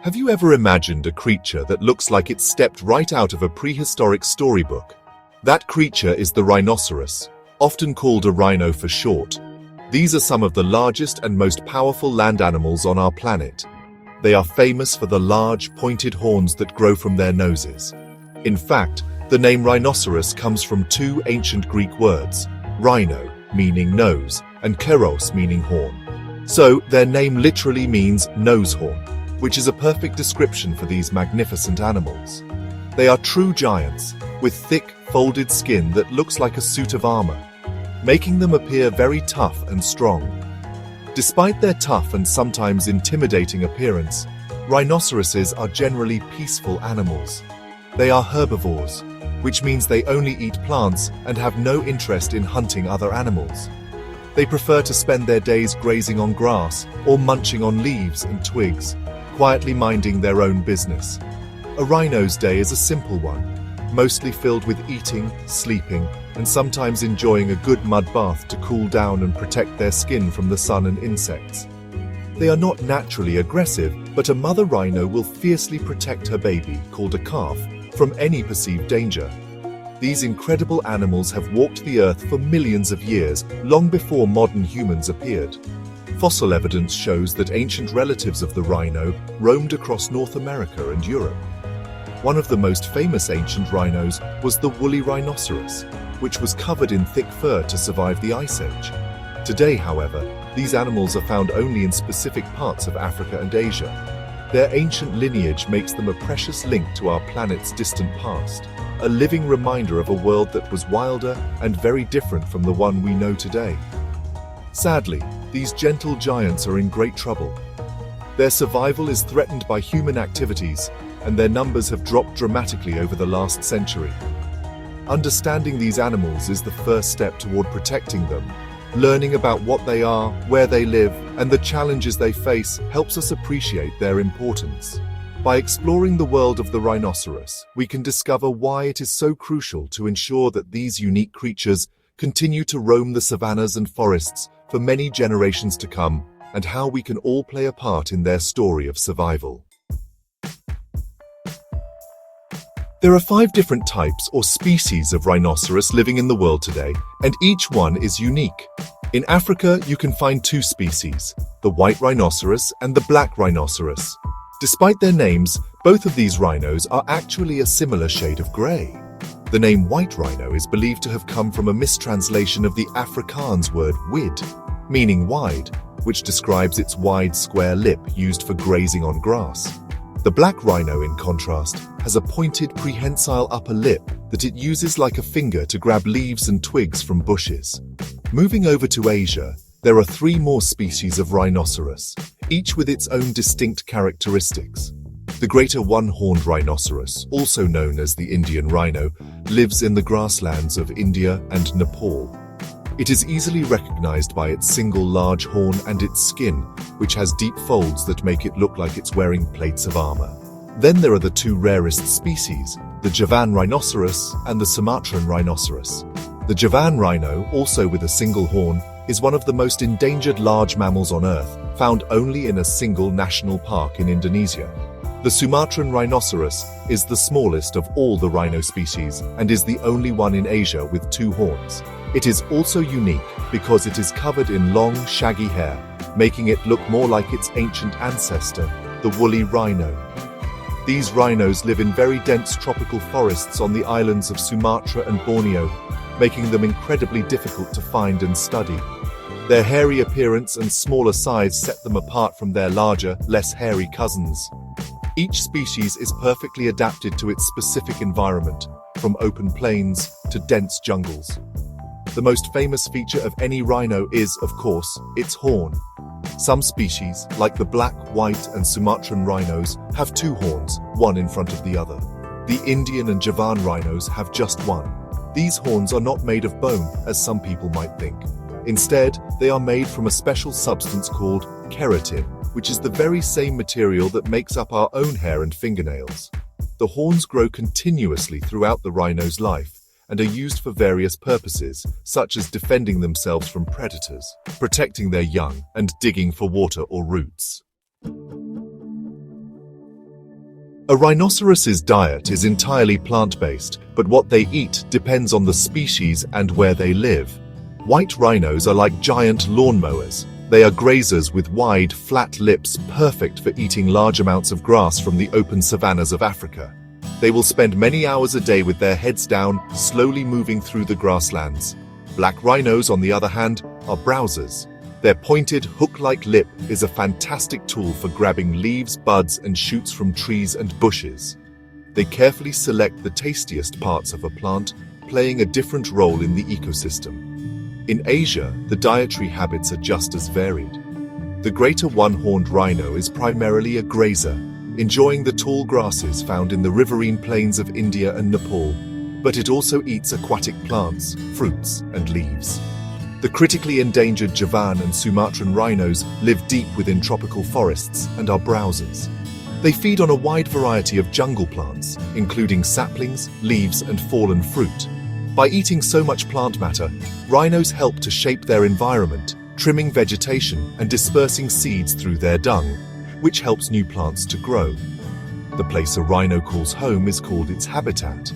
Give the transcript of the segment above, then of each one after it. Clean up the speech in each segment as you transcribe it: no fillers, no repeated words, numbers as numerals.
Have you ever imagined a creature that looks like it stepped right out of a prehistoric storybook? That creature is the rhinoceros, often called a rhino for short. These are some of the largest and most powerful land animals on our planet. They are famous for the large, pointed horns that grow from their noses. In fact, the name rhinoceros comes from two ancient Greek words, rhino, meaning nose, and keros, meaning horn. So, their name literally means nose horn, which is a perfect description for these magnificent animals. They are true giants, with thick, folded skin that looks like a suit of armor, making them appear very tough and strong. Despite their tough and sometimes intimidating appearance, rhinoceroses are generally peaceful animals. They are herbivores, which means they only eat plants and have no interest in hunting other animals. They prefer to spend their days grazing on grass or munching on leaves and twigs, quietly minding their own business. A rhino's day is a simple one, mostly filled with eating, sleeping, and sometimes enjoying a good mud bath to cool down and protect their skin from the sun and insects. They are not naturally aggressive, but a mother rhino will fiercely protect her baby, called a calf, from any perceived danger. These incredible animals have walked the earth for millions of years, long before modern humans appeared. Fossil evidence shows that ancient relatives of the rhino roamed across North America and Europe. One of the most famous ancient rhinos was the woolly rhinoceros, which was covered in thick fur to survive the Ice Age. Today, however, these animals are found only in specific parts of Africa and Asia. Their ancient lineage makes them a precious link to our planet's distant past, a living reminder of a world that was wilder and very different from the one we know today. Sadly, these gentle giants are in great trouble. Their survival is threatened by human activities, and their numbers have dropped dramatically over the last century. Understanding these animals is the first step toward protecting them. Learning about what they are, where they live, and the challenges they face helps us appreciate their importance. By exploring the world of the rhinoceros, we can discover why it is so crucial to ensure that these unique creatures continue to roam the savannas and forests for many generations to come, and how we can all play a part in their story of survival. There are 5 different types or species of rhinoceros living in the world today, and each one is unique. In Africa, you can find 2 species, the white rhinoceros and the black rhinoceros. Despite their names, both of these rhinos are actually a similar shade of grey. The name white rhino is believed to have come from a mistranslation of the Afrikaans word wid, meaning wide, which describes its wide square lip used for grazing on grass. The black rhino, in contrast, has a pointed prehensile upper lip that it uses like a finger to grab leaves and twigs from bushes. Moving over to Asia, there are 3 more species of rhinoceros, each with its own distinct characteristics. The greater one-horned rhinoceros, also known as the Indian rhino, lives in the grasslands of India and Nepal. It is easily recognized by its single large horn and its skin, which has deep folds that make it look like it's wearing plates of armor. Then there are the 2 rarest species, the Javan rhinoceros and the Sumatran rhinoceros. The Javan rhino, also with a single horn, is one of the most endangered large mammals on Earth, found only in a single national park in Indonesia. The Sumatran rhinoceros is the smallest of all the rhino species and is the only one in Asia with 2 horns. It is also unique because it is covered in long, shaggy hair, making it look more like its ancient ancestor, the woolly rhino. These rhinos live in very dense tropical forests on the islands of Sumatra and Borneo, making them incredibly difficult to find and study. Their hairy appearance and smaller size set them apart from their larger, less hairy cousins. Each species is perfectly adapted to its specific environment, from open plains to dense jungles. The most famous feature of any rhino is, of course, its horn. Some species, like the black, white, and Sumatran rhinos, have 2 horns, one in front of the other. The Indian and Javan rhinos have just one. These horns are not made of bone, as some people might think. Instead, they are made from a special substance called keratin, which is the very same material that makes up our own hair and fingernails. The horns grow continuously throughout the rhino's life and are used for various purposes, such as defending themselves from predators, protecting their young, and digging for water or roots. A rhinoceros's diet is entirely plant-based, but what they eat depends on the species and where they live. White rhinos are like giant lawnmowers. They are grazers with wide, flat lips, perfect for eating large amounts of grass from the open savannas of Africa. They will spend many hours a day with their heads down, slowly moving through the grasslands. Black rhinos, on the other hand, are browsers. Their pointed, hook-like lip is a fantastic tool for grabbing leaves, buds, and shoots from trees and bushes. They carefully select the tastiest parts of a plant, playing a different role in the ecosystem. In Asia, the dietary habits are just as varied. The greater one-horned rhino is primarily a grazer, enjoying the tall grasses found in the riverine plains of India and Nepal, but it also eats aquatic plants, fruits, and leaves. The critically endangered Javan and Sumatran rhinos live deep within tropical forests and are browsers. They feed on a wide variety of jungle plants, including saplings, leaves, and fallen fruit. By eating so much plant matter, rhinos help to shape their environment, trimming vegetation and dispersing seeds through their dung, which helps new plants to grow. The place a rhino calls home is called its habitat.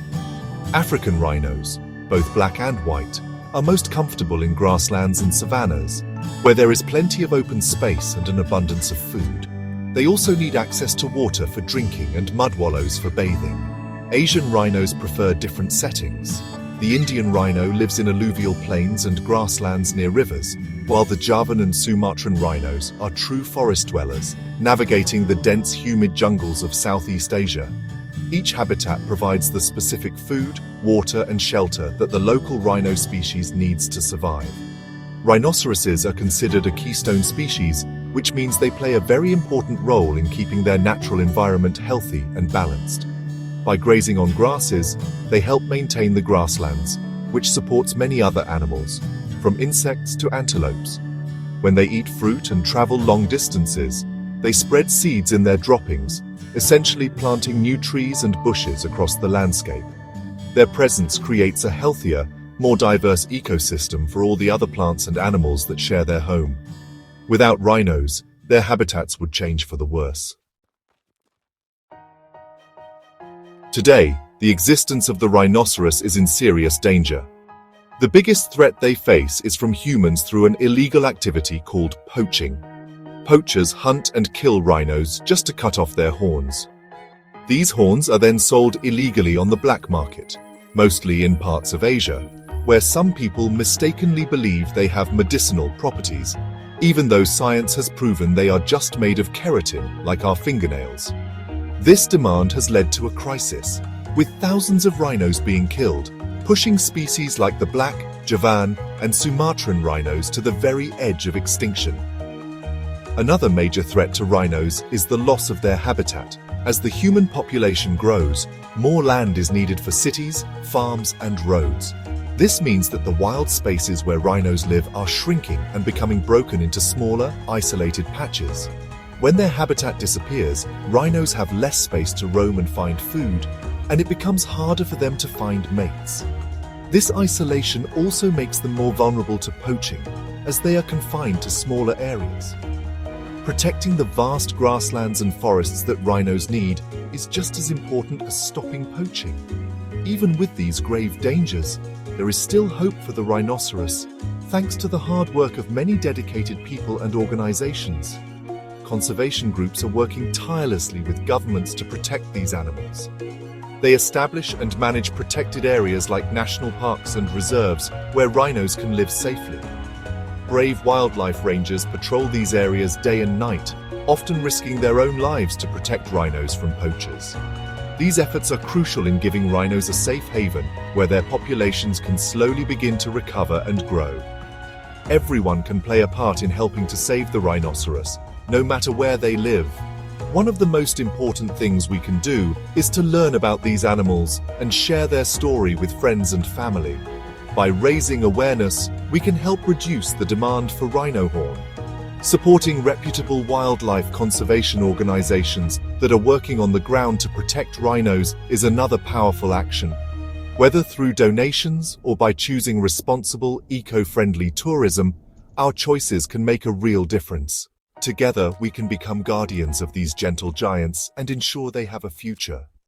African rhinos, both black and white, are most comfortable in grasslands and savannas, where there is plenty of open space and an abundance of food. They also need access to water for drinking and mud wallows for bathing. Asian rhinos prefer different settings. The Indian rhino lives in alluvial plains and grasslands near rivers, while the Javan and Sumatran rhinos are true forest dwellers, navigating the dense, humid jungles of Southeast Asia. Each habitat provides the specific food, water, and shelter that the local rhino species needs to survive. Rhinoceroses are considered a keystone species, which means they play a very important role in keeping their natural environment healthy and balanced. By grazing on grasses, they help maintain the grasslands, which supports many other animals, from insects to antelopes. When they eat fruit and travel long distances, they spread seeds in their droppings, essentially planting new trees and bushes across the landscape. Their presence creates a healthier, more diverse ecosystem for all the other plants and animals that share their home. Without rhinos, their habitats would change for the worse. Today, the existence of the rhinoceros is in serious danger. The biggest threat they face is from humans through an illegal activity called poaching. Poachers hunt and kill rhinos just to cut off their horns. These horns are then sold illegally on the black market, mostly in parts of Asia, where some people mistakenly believe they have medicinal properties, even though science has proven they are just made of keratin, like our fingernails. This demand has led to a crisis, with thousands of rhinos being killed, pushing species like the black, Javan, and Sumatran rhinos to the very edge of extinction. Another major threat to rhinos is the loss of their habitat. As the human population grows, more land is needed for cities, farms, and roads. This means that the wild spaces where rhinos live are shrinking and becoming broken into smaller, isolated patches. When their habitat disappears, rhinos have less space to roam and find food, and it becomes harder for them to find mates. This isolation also makes them more vulnerable to poaching, as they are confined to smaller areas. Protecting the vast grasslands and forests that rhinos need is just as important as stopping poaching. Even with these grave dangers, there is still hope for the rhinoceros, thanks to the hard work of many dedicated people and organizations. Conservation groups are working tirelessly with governments to protect these animals. They establish and manage protected areas like national parks and reserves where rhinos can live safely. Brave wildlife rangers patrol these areas day and night, often risking their own lives to protect rhinos from poachers. These efforts are crucial in giving rhinos a safe haven where their populations can slowly begin to recover and grow. Everyone can play a part in helping to save the rhinoceros, no matter where they live. One of the most important things we can do is to learn about these animals and share their story with friends and family. By raising awareness, we can help reduce the demand for rhino horn. Supporting reputable wildlife conservation organizations that are working on the ground to protect rhinos is another powerful action. Whether through donations or by choosing responsible, eco-friendly tourism, our choices can make a real difference. Together, we can become guardians of these gentle giants and ensure they have a future.